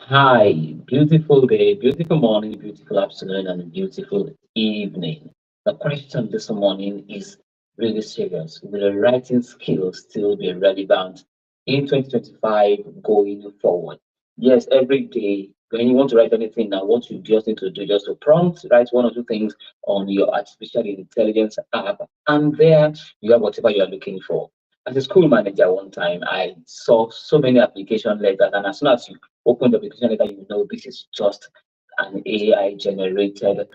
Hi, beautiful day, beautiful morning, beautiful afternoon, and beautiful evening. The question this morning is really serious. Will the writing skills still be relevant in 2025 going forward? Yes, every day when you want to write anything now, what you just need to do just to prompt, write one or two things on your artificial intelligence app, and there you have whatever you are looking for. As a school manager, one time I saw so many application letters, and as soon as you open the application letter, you know this is just an AI generated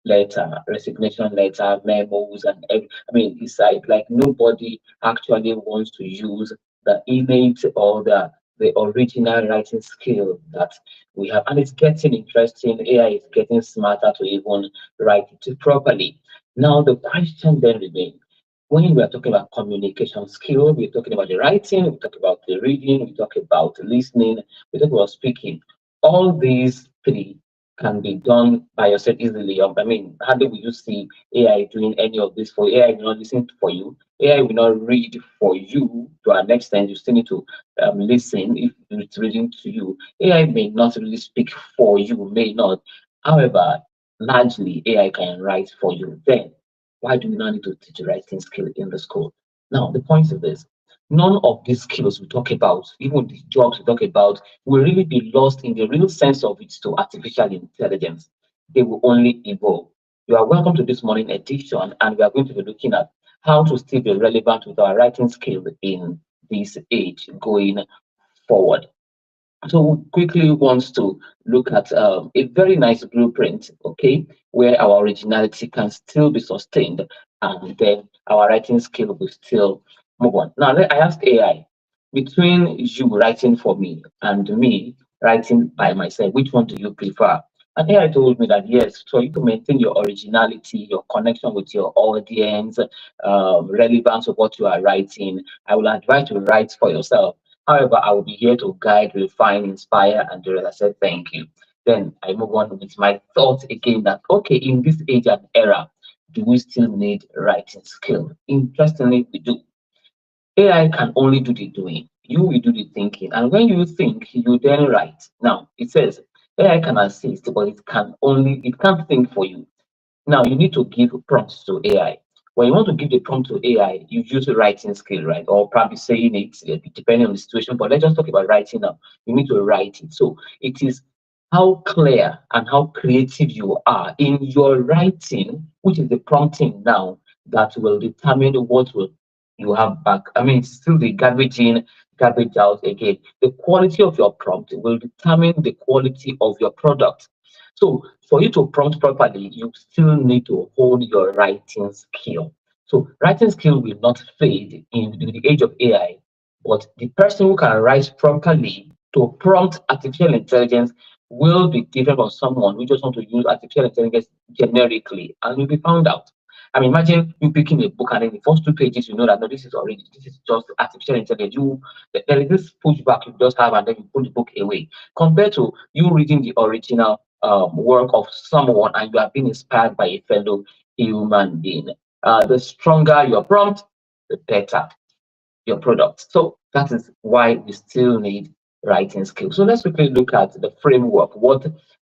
letter, resignation letter, memos, and I mean, it's like nobody actually wants to use the innate or the original writing skill that we have, and it's getting interesting. AI is getting smarter to even write it properly. Now, the question then remains. When we are talking about communication skill, we're talking about the writing, we talk about the reading, we talk about the listening, we talk about speaking. All these three can be done by yourself easily. I mean, hardly will you see AI doing any of this for you. AI will not listen for you. AI will not read for you to an extent. You still need to listen if it's reading to you. AI may not really speak for you, may not. However, largely AI can write for you. Then why do we not need to teach writing skill in the school? Now, the point is this. None of these skills we talk about, even the jobs we talk about, will really be lost in the real sense of it to artificial intelligence. They will only evolve. You are welcome to this morning edition, and we are going to be looking at how to still be relevant with our writing skill in this age going forward. So we quickly wants to look at a very nice blueprint, okay, where our originality can still be sustained, and then our writing skill will still move on. Now, I asked AI, between you writing for me and me writing by myself, which one do you prefer? And AI told me that yes, for you to maintain your originality, your connection with your audience, relevance of what you are writing, I will advise you to write for yourself. However, I will be here to guide, refine, inspire, and do it. I said, thank you. Then I move on with my thoughts again that, okay, in this age and era, do we still need writing skill? Interestingly, we do. AI can only do the doing. You will do the thinking. And when you think, you then write. Now, it says AI can assist, but it can't think for you. Now you need to give prompts to AI. When you want to give the prompt to AI, you use a writing skill, right? Or probably saying it, depending on the situation. But let's just talk about writing now. You need to write it. So it is how clear and how creative you are in your writing, which is the prompting now, that will determine what will you have back. I mean, it's still the garbage in, garbage out again. The quality of your prompt will determine the quality of your product. So for you to prompt properly, you still need to hold your writing skill. So writing skill will not fade in the age of AI, but the person who can write properly to prompt artificial intelligence will be different from someone who just want to use artificial intelligence generically and will be found out. I mean, imagine you picking a book and in the first two pages you know that no, this is already this is just artificial intelligence. There is this pushback you just have and then you put the book away compared to you reading the original work of someone and you are being inspired by a fellow human being. The stronger your prompt, the better your product. So that is why we still need writing skills. So let's quickly look at the framework.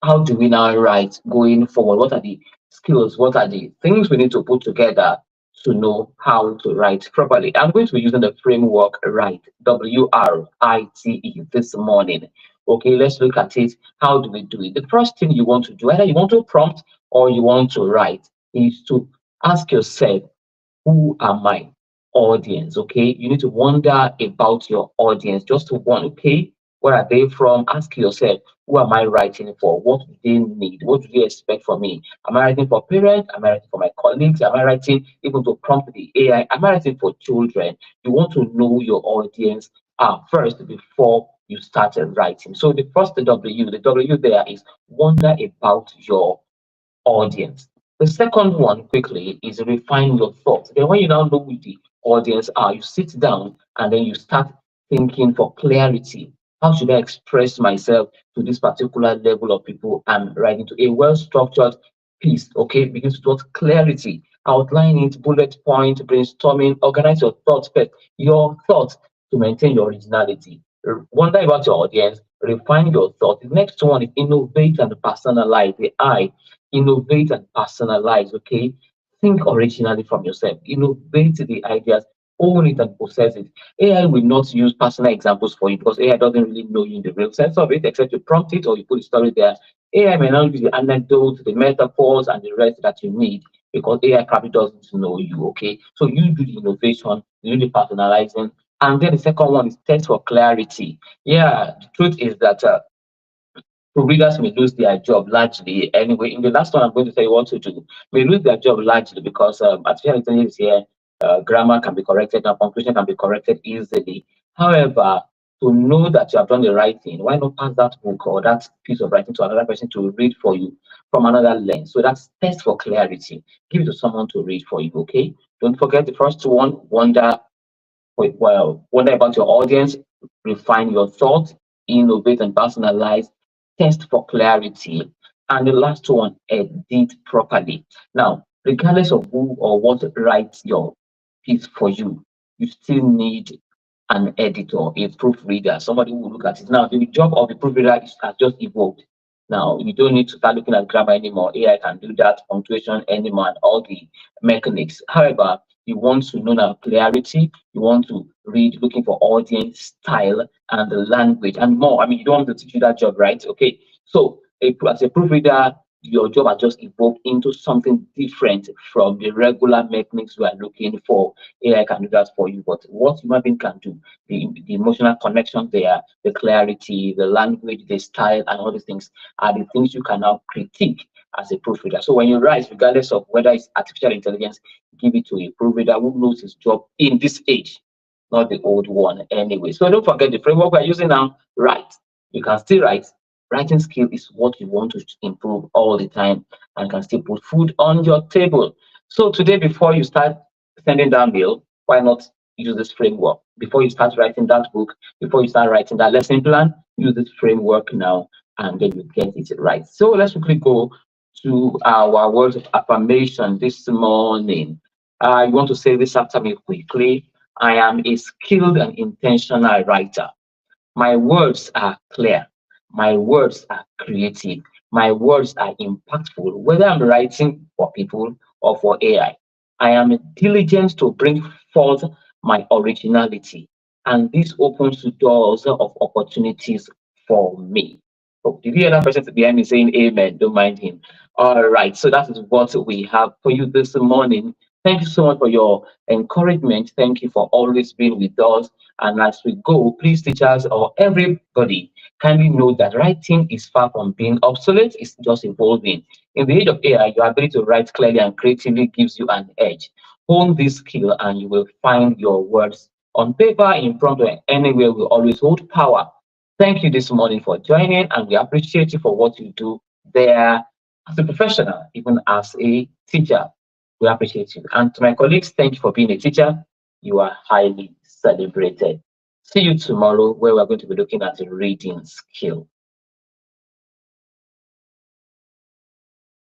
How do we now write going forward? What are the skills? What are the things we need to put together to know how to write properly? I'm going to be using the framework WRITE, WRITE, this morning. Okay, let's look at it. How do we do it? The first thing you want to do, either you want to prompt or you want to write, is to ask yourself, who are my audience? Okay, you need to wonder about your audience. Just to one, okay, where are they from? Ask yourself, who am I writing for? What do they need? What do they expect from me? Am I writing for parents? Am I writing for my colleagues? Am I writing even to prompt the AI? Am I writing for children? You want to know your audience first before you start writing. So the W there is wonder about your audience. The second one quickly is refine your thoughts. Then when you now know who the audience are, you sit down and then you start thinking for clarity. How should I express myself to this particular level of people I'm writing to? A well-structured piece, okay, begins with what clarity. Outline it, bullet point, brainstorming, organize your thoughts first. Your thoughts to maintain your originality. Wonder about your audience, refine your thought. The next one is innovate and personalize. The I, innovate and personalize. Okay, think originally from yourself. Innovate the ideas, own it and possess it. AI will not use personal examples for you because AI doesn't really know you in the real sense of it, except you prompt it or you put a story there. AI may not use the anecdotes, the metaphors, and the rest that you need because AI probably doesn't know you. Okay, so you do the innovation, you do the personalizing, and then the second one is test for clarity. Yeah, the truth is that readers may lose their job largely anyway. In the last one, I'm going to tell you what to do. May lose their job largely because artificial intelligence is here. Grammar can be corrected, and punctuation can be corrected easily. However, to know that you have done the right thing, why not pass that book or that piece of writing to another person to read for you from another lens? So that's test for clarity. Give it to someone to read for you, okay? Don't forget the first one, wonder about your audience, refine your thoughts, innovate and personalize, test for clarity, and the last one, edit properly. Now, regardless of who or what writes your piece for you, you still need an editor, a proofreader, somebody who will look at it. Now, the job of the proofreader has just evolved. Now, you don't need to start looking at grammar anymore. AI can do that, punctuation, anymore, and all the mechanics. However, you want to know now clarity, you want to read looking for audience, style, and the language, and more. I mean, you don't want to teach you that job, right? Okay. So, as a proofreader, your job has just evolved into something different from the regular mechanics we are looking for. AI can do that for you, but what human being can do, the emotional connection there, the clarity, the language, the style, and all these things are the things you can now critique as a proofreader. So when you write, regardless of whether it's artificial intelligence, give it to a proofreader who knows his job in this age, not the old one anyway. So don't forget the framework we're using now. Write. You can still write. Writing skill is what you want to improve all the time and can still put food on your table. So today, before you start sending that mail, why not use this framework? Before you start writing that book, before you start writing that lesson plan, use this framework now and then you get it right. So let's quickly go to our words of affirmation this morning. You want to say this after me quickly. I am a skilled and intentional writer. My words are clear. My words are creative. My words are impactful, whether I'm writing for people or for AI. I am diligent to bring forth my originality, and this opens doors of opportunities for me. Oh, did you hear that person behind me saying amen? Don't mind him. All right, so that is what we have for you this morning. Thank you so much for your encouragement. Thank you for always being with us. And as we go, please, teachers or everybody, kindly note that writing is far from being obsolete, it's just evolving. In the age of AI, your ability to write clearly and creatively gives you an edge. Hone this skill and you will find your words on paper, in prompt, or anywhere will always hold power. Thank you this morning for joining, and we appreciate you for what you do there as a professional, even as a teacher. We appreciate you. And to my colleagues, thank you for being a teacher. You are highly celebrated. See you tomorrow, where we're going to be looking at the reading skill.